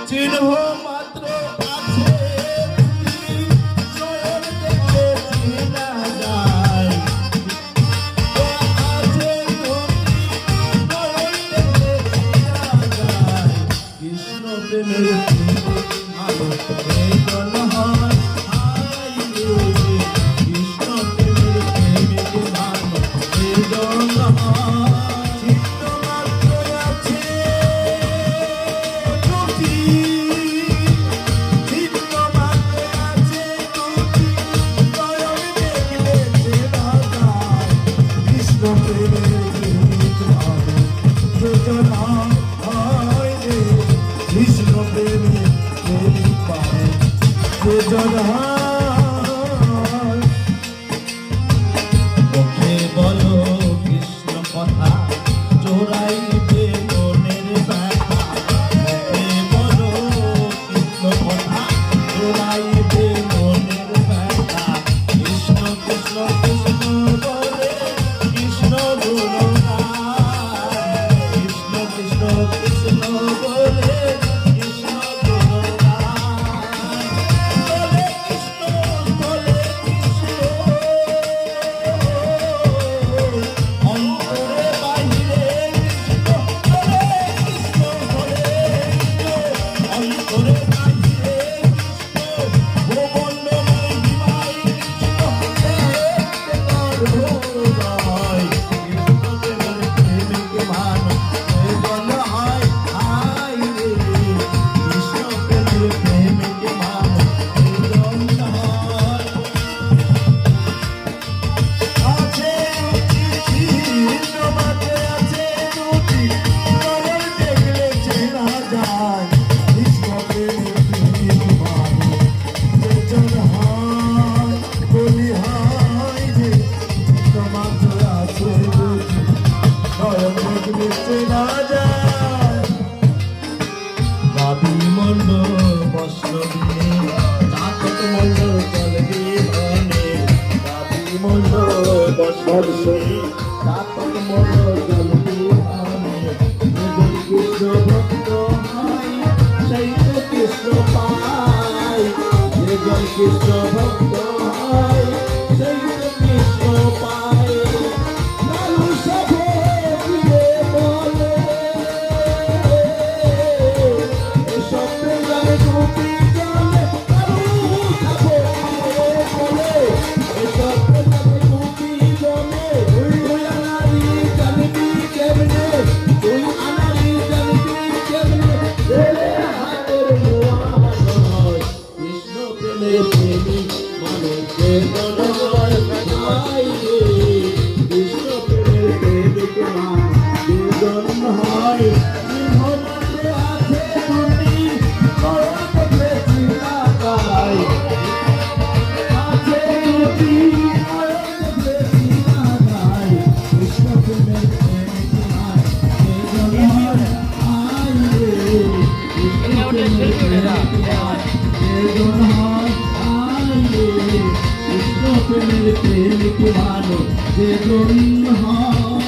চিহ্ন মাত্র আছে নয়ন দেখলে চেনা যায় আছে নয়ন দেখলে চেনা যায় কৃষ্ণ প্রেমের আলো বেদন হয় হায় রে কৃষ্ণ প্রেমের প্রেমিক ভালো বেদন হয় চিহ্ন মাত্র আছে মুখে বলো কৃষ্ণ কথা চোরাইবে মনের ব্যথা মুখে বলো কৃষ্ণ কথা চোরাইবে মনের ব্যথা কৃষ্ণ কৃষ্ণ কৃষ্ণ বলে কৃষ্ণ গুণগান কৃষ্ণ কৃষ্ণ কৃষ্ণ বলে কৃষ্ণ গুণগান বলে কৃষ্ণ বলে কৃষ্ণ অন্তরে বাহিরে কৃষ্ণ বলে কৃষ্ণ বলে কৃষ্ণ অন্তরে বাহিরে কৃষ্ণ গোবর্ণ মহিমায় কৃষ্ণ দেখতে করুণায় কৃষ্ণ প্রেমের প্রেমিক মানুষ বেদন হয় হায় রে কৃষ্ণ প্রেমের প্রেমিক মানুষ বেদন হয় আছে চিহ্ন মাত্র আছে দুটি নয়ন দেখলে চেনা যায় কৃষ্ণ প্রেমের প্রেমিক মানুষ বেদন হয় বলি হায় রে চিহ্ন মাত্র আছে দুটি নয়ন দেখলে চেনা যায় গাবি মন্ডল বস্ত্র দিয়ে চাতক মন্ডল চলবি ধনে গাবি মন্ডল বস্ত্র দিয়ে চাতক মন্ডল চলবি ধনে কৃষ্ণ ভক্ত হয় সেই তো কৃষ্ণ পায় যে জন কৃষ্ণ ভক্ত হয় সেই তো কৃষ্ণ পায় লালু সভে ফিরে বলে এসব প্রেমের গোপী জলে লালু সভে ফিরে বলে এসব প্রেমের গোপী জলে তুই আনারি জানবি কেমনে তুই আনারি জানবি কেমনে রে হাতের মোয়া নয় কৃষ্ণ প্রেমের প্রেমিক মানুষ বেদন হয় হায় রে কৃষ্ণ প্রেমের প্রেমিক মানুষ বেদন হয় চিহ্ন মাত্র আছে দুটি নয়ন দেখলে চেনা যায় আছে দুটি নয়ন দেখলে চেনা যায় কৃষ্ণ প্রেমের প্রেমিক মানুষ বেদন হয় হায় রে কৃষ্ণ প্রেমের প্রেমিক মানুষ বেদন হয় হায় রে কৃষ্ণ প্রেমের প্রেমিক মানুষ বেদন হয়।